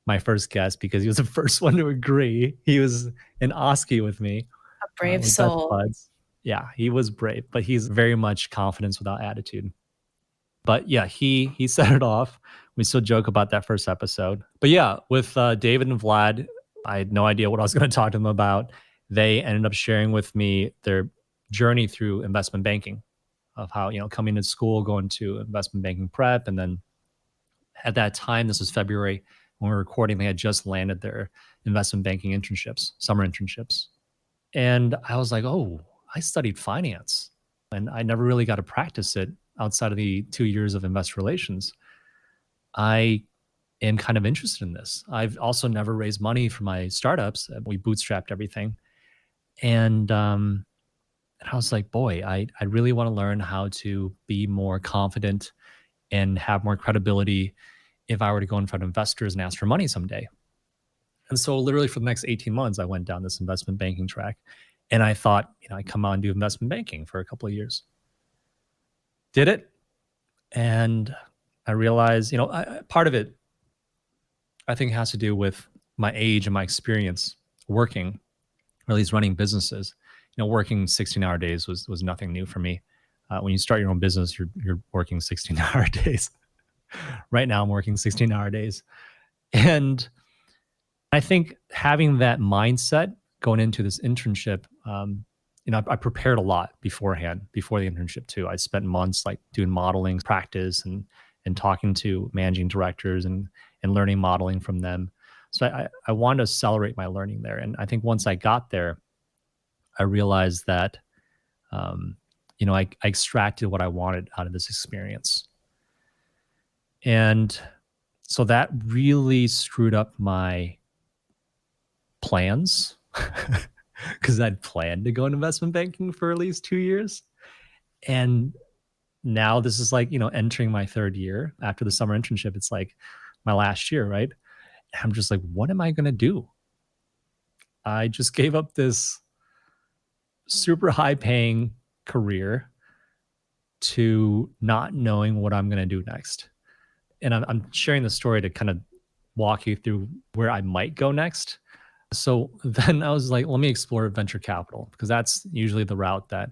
my first guest because he was the first one to agree. He was an Oski with me. A brave We're best soul. buds. Yeah, he was brave, but he's very much confidence without attitude. But yeah, he set it off. We still joke about that first episode. But yeah, with David and Vlad, I had no idea what I was going to talk to them about. They ended up sharing with me their journey through investment banking, of how coming to school, going to investment banking prep, and then at that time, this was February when we were recording, they had just landed their investment banking internships, summer internships. And I was like, oh, I studied finance and I never really got to practice it outside of the 2 years of investor relations. I am kind of interested in this. I've also never raised money for my startups. We bootstrapped everything. And I was like, boy, I really want to learn how to be more confident and have more credibility if I were to go in front of investors and ask for money someday. And so literally for the next 18 months, I went down this investment banking track. And I thought, I'd come out and do investment banking for a couple of years. Did it. And I realized, part of it, I think, has to do with my age and my experience working, or at least running businesses. Working 16-hour days was nothing new for me. When you start your own business, you're working 16-hour days. Right now, I'm working 16-hour days. And I think having that mindset going into this internship, I prepared a lot beforehand, before the internship too. I spent months like doing modeling practice and talking to managing directors and learning modeling from them. So I wanted to accelerate my learning there. And I think once I got there, I realized that, I extracted what I wanted out of this experience. And so that really screwed up my plans because I'd planned to go into investment banking for at least 2 years. And now this is like, entering my third year after the summer internship. It's like my last year, right? I'm just like, what am I going to do? I just gave up this super high paying career to not knowing what I'm going to do next. And I'm sharing the story to kind of walk you through where I might go next. So then I was like, let me explore venture capital, because that's usually the route that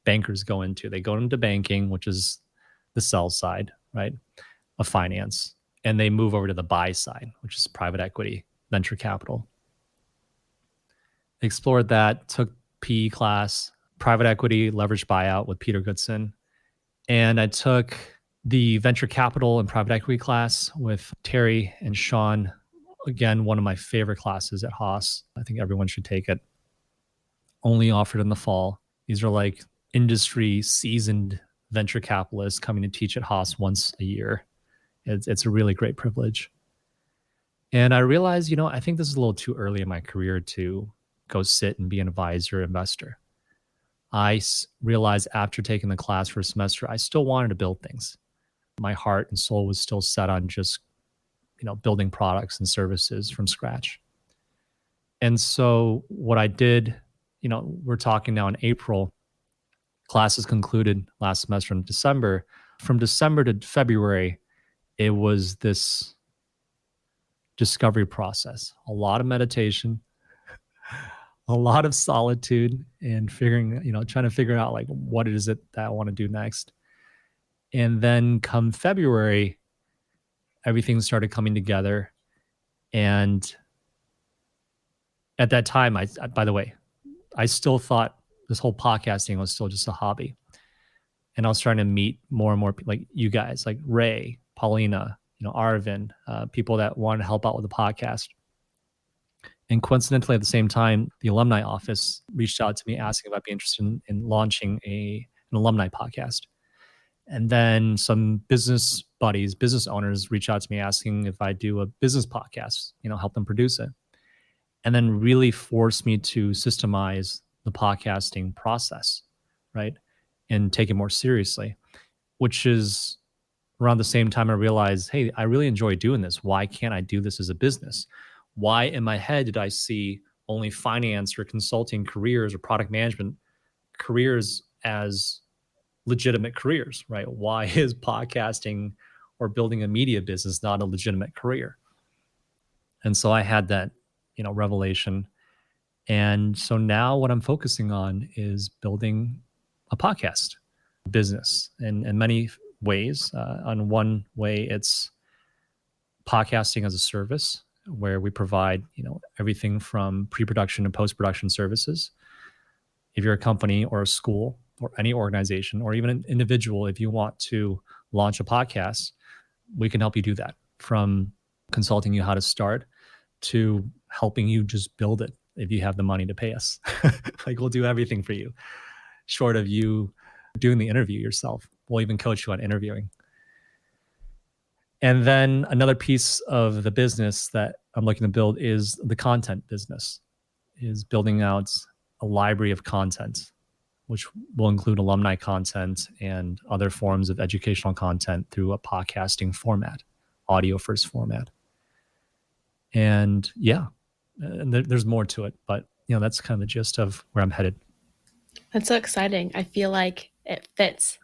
bankers go into. They go into banking, which is the sell side, right, of finance, and they move over to the buy side, which is private equity, venture capital. Explored that, took PE class, private equity, leveraged buyout with Peter Goodson. And I took the venture capital and private equity class with Terry and Sean. Again, one of my favorite classes at Haas. I think everyone should take it. Only offered in the fall. These are like industry seasoned venture capitalists coming to teach at Haas once a year. It's a really great privilege. And I realized, I think this is a little too early in my career to go sit and be an advisor investor. I realized after taking the class for a semester, I still wanted to build things. My heart and soul was still set on just, building products and services from scratch. And so what I did, we're talking now in April, classes concluded last semester in December. From December to February, it was this discovery process, a lot of meditation, a lot of solitude, and trying to figure out like what is it that I want to do next. And then come February, everything started coming together. And at that time, by the way, I still thought this whole podcasting was still just a hobby. And I was trying to meet more and more people like you guys, like Ray, Paulina, Arvin, people that want to help out with the podcast. And coincidentally, at the same time, the alumni office reached out to me asking if I'd be interested in launching an alumni podcast. And then some business buddies, business owners reached out to me asking if I do a business podcast, help them produce it. And then really forced me to systemize the podcasting process, right? And take it more seriously, which is around the same time I realized, hey, I really enjoy doing this. Why can't I do this as a business? Why in my head did I see only finance or consulting careers or product management careers as legitimate careers, right? Why is podcasting or building a media business not a legitimate career? And so I had that, revelation. And so now what I'm focusing on is building a podcast business in many ways. On one way, it's podcasting as a service, where we provide, everything from pre-production and post-production services. If you're a company or a school or any organization or even an individual, if you want to launch a podcast, we can help you do that, from consulting you how to start to helping you just build it if you have the money to pay us. Like, we'll do everything for you, short of you doing the interview yourself. We'll even coach you on interviewing. And then another piece of the business that I'm looking to build is the content business, is building out a library of content, which will include alumni content and other forms of educational content through a podcasting format, audio first format. And and there's more to it, but that's kind of the gist of where I'm headed. That's so exciting. I feel like it fits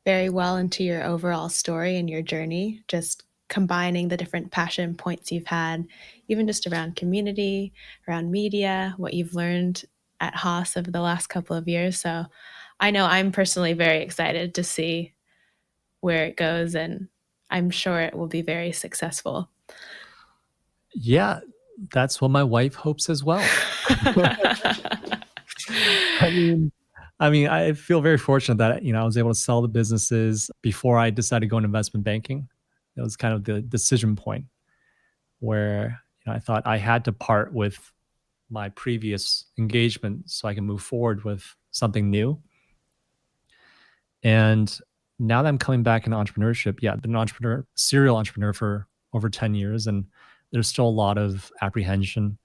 very well into your overall story and your journey, just combining the different passion points you've had, even just around community, around media, what you've learned at Haas over the last couple of years. So I know I'm personally very excited to see where it goes, and I'm sure it will be very successful. Yeah, that's what my wife hopes as well. I feel very fortunate that I was able to sell the businesses before I decided to go into investment banking. It was kind of the decision point where I thought I had to part with my previous engagement so I can move forward with something new. And now that I'm coming back into entrepreneurship, I've been an serial entrepreneur for over 10 years, and there's still a lot of apprehension.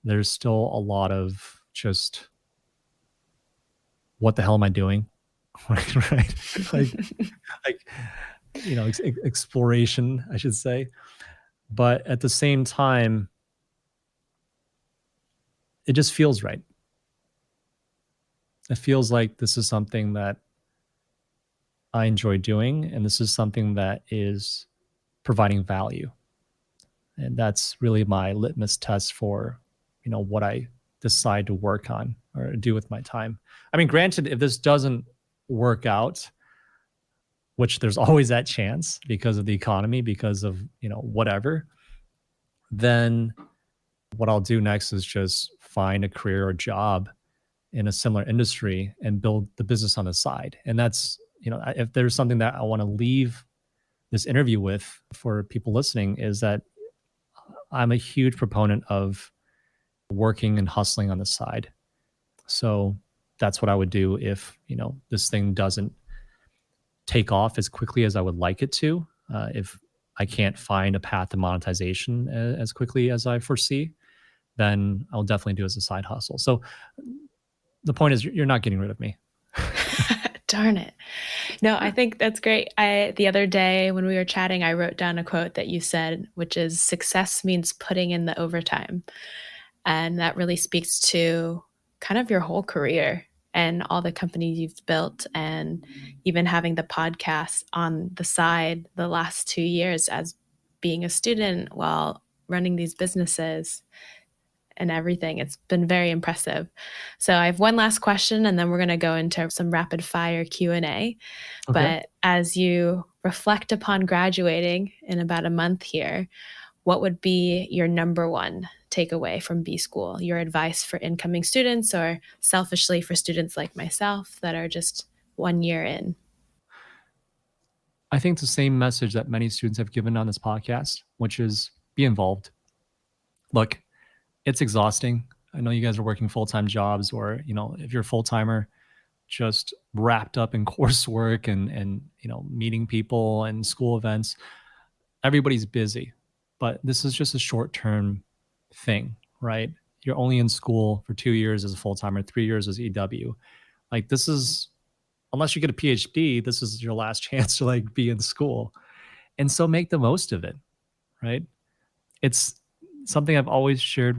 There's still a lot of just what the hell am I doing? Right? like, like, exploration, I should say. But at the same time, it just feels right. It feels like this is something that I enjoy doing, and this is something that is providing value. And that's really my litmus test for, what I decide to work on or do with my time. I mean, granted, if this doesn't work out, which there's always that chance because of the economy, because of, whatever, then what I'll do next is just find a career or job in a similar industry and build the business on the side. And that's, if there's something that I want to leave this interview with for people listening, is that I'm a huge proponent of working and hustling on the side. So that's what I would do if, this thing doesn't take off as quickly as I would like it to. If I can't find a path to monetization as quickly as I foresee, then I'll definitely do it as a side hustle. So the point is, you're not getting rid of me. Darn it. No, I think that's great. The other day when we were chatting, I wrote down a quote that you said, which is success means putting in the overtime. And that really speaks to kind of your whole career and all the companies you've built, and even having the podcast on the side the last 2 years as being a student while running these businesses and everything. It's been very impressive. So I have one last question, and then we're going to go into some rapid fire Q&A. Okay. But as you reflect upon graduating in about a month here, what would be your number one takeaway from B School? Your advice for incoming students, or selfishly for students like myself that are just 1 year in? I think it's the same message that many students have given on this podcast, which is be involved. Look, it's exhausting. I know you guys are working full-time jobs, or, if you're a full-timer, just wrapped up in coursework and meeting people and school events. Everybody's busy, but this is just a short-term thing, right? You're only in school for 2 years as a full-timer, 3 years as EW. Like, this is, unless you get a PhD, this is your last chance to be in school. And so make the most of it, right? It's something I've always shared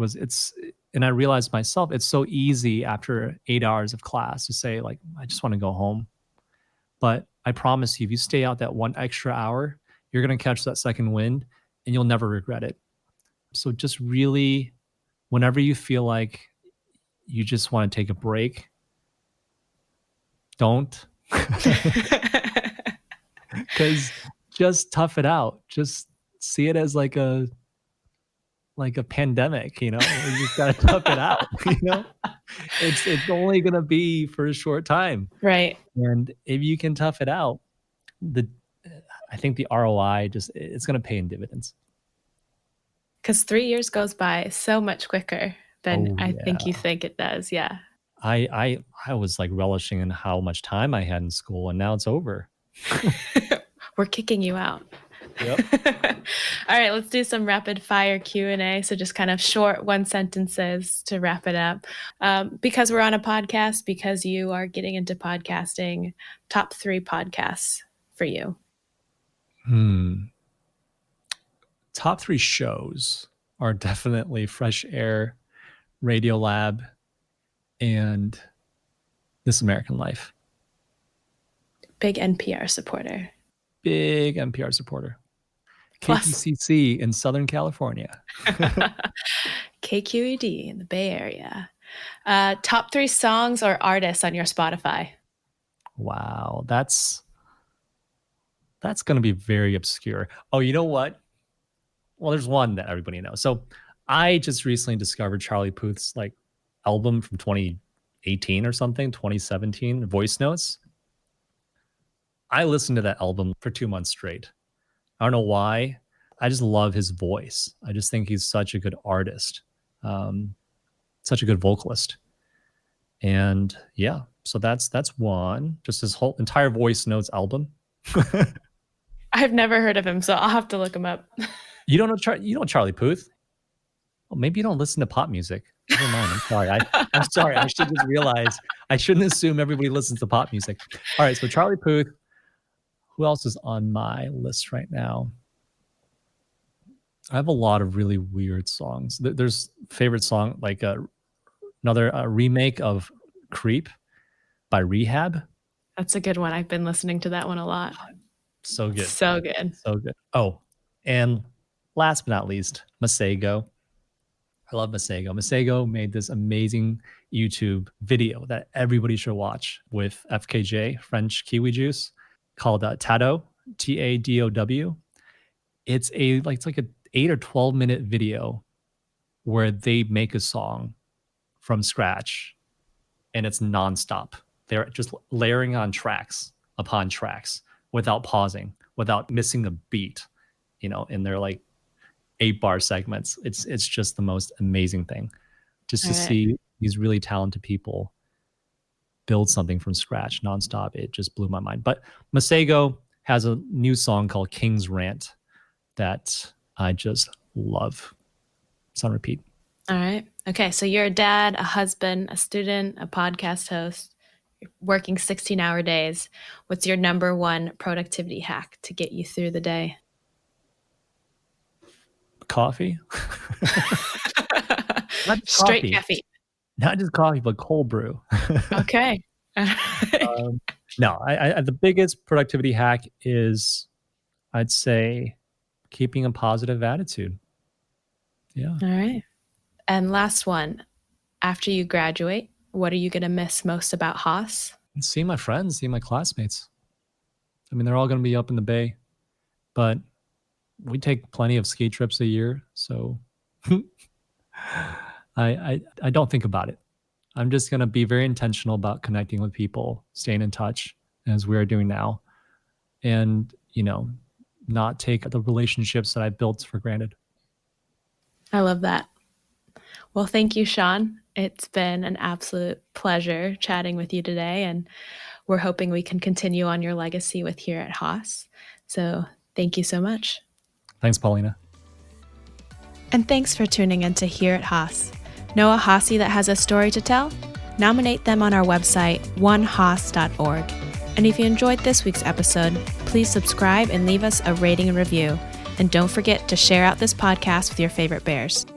and I realized myself, it's so easy after 8 hours of class to say, I just want to go home. But I promise you, if you stay out that one extra hour, you're going to catch that second wind and you'll never regret it. So just really, whenever you feel like you just want to take a break, don't. Because just tough it out. Just see it as like a pandemic, you just gotta tough it out. It's only gonna be for a short time, right? And if you can tough it out, I think the ROI it's gonna pay in dividends. Because 3 years goes by so much quicker than I think you think it does. Yeah. I was relishing in how much time I had in school, and now it's over. We're kicking you out. Yep. All right, let's do some rapid fire Q&A. So just kind of short one sentences to wrap it up. Because we're on a podcast, because you are getting into podcasting, top 3 podcasts for you. Top 3 shows are definitely Fresh Air, Radio Lab, and This American Life. Big NPR supporter. Big NPR supporter. Plus, KPCC in Southern California. KQED in the Bay Area. Top 3 songs or artists on your Spotify? Wow, that's going to be very obscure. Oh, you know what? Well, there's one that everybody knows. So I just recently discovered Charlie Puth's album from 2018 or something, 2017, Voice Notes. I listened to that album for 2 months straight. I don't know why. I just love his voice. I just think he's such a good artist, such a good vocalist. And yeah, so that's one. Just his whole entire Voice Notes album. I've never heard of him, so I'll have to look him up. You don't know Charlie Puth? Well, maybe you don't listen to pop music. Never mind. I'm sorry. I'm sorry. I should just realize I shouldn't assume everybody listens to pop music. All right. So Charlie Puth. Who else is on my list right now? I have a lot of really weird songs. There's favorite song, like another remake of Creep by Rehab. That's a good one. I've been listening to that one a lot. So good. So good. So good. Oh, and last but not least, Masego. I love Masego. Masego made this amazing YouTube video that everybody should watch with FKJ, French Kiwi Juice, called Tado, Tadow. It's like an 8 or 12-minute video where they make a song from scratch, and it's nonstop. They're just layering on tracks upon tracks without pausing, without missing a beat, in their like 8-bar segments. It's just the most amazing thing just to see these really talented people build something from scratch nonstop. It just blew my mind. But Masego has a new song called King's Rant that I just love. It's on repeat. All right. Okay. So you're a dad, a husband, a student, a podcast host, you're working 16-hour days. What's your number one productivity hack to get you through the day? Coffee. Straight caffeine. Not just coffee, but cold brew. Okay. No, the biggest productivity hack is, I'd say, keeping a positive attitude. Yeah. All right. And last one, after you graduate, what are you going to miss most about Haas? Seeing my friends, seeing my classmates. I mean, they're all going to be up in the Bay, but we take plenty of ski trips a year. So I don't think about it. I'm just going to be very intentional about connecting with people, staying in touch as we are doing now, and, not take the relationships that I built for granted. I love that. Well, thank you, Sean. It's been an absolute pleasure chatting with you today, and we're hoping we can continue on your legacy with Here at Haas. So thank you so much. Thanks, Paulina. And thanks for tuning in to Here at Haas. Know a Haasie that has a story to tell? Nominate them on our website, OneHaas.org. And if you enjoyed this week's episode, please subscribe and leave us a rating and review. And don't forget to share out this podcast with your favorite bears.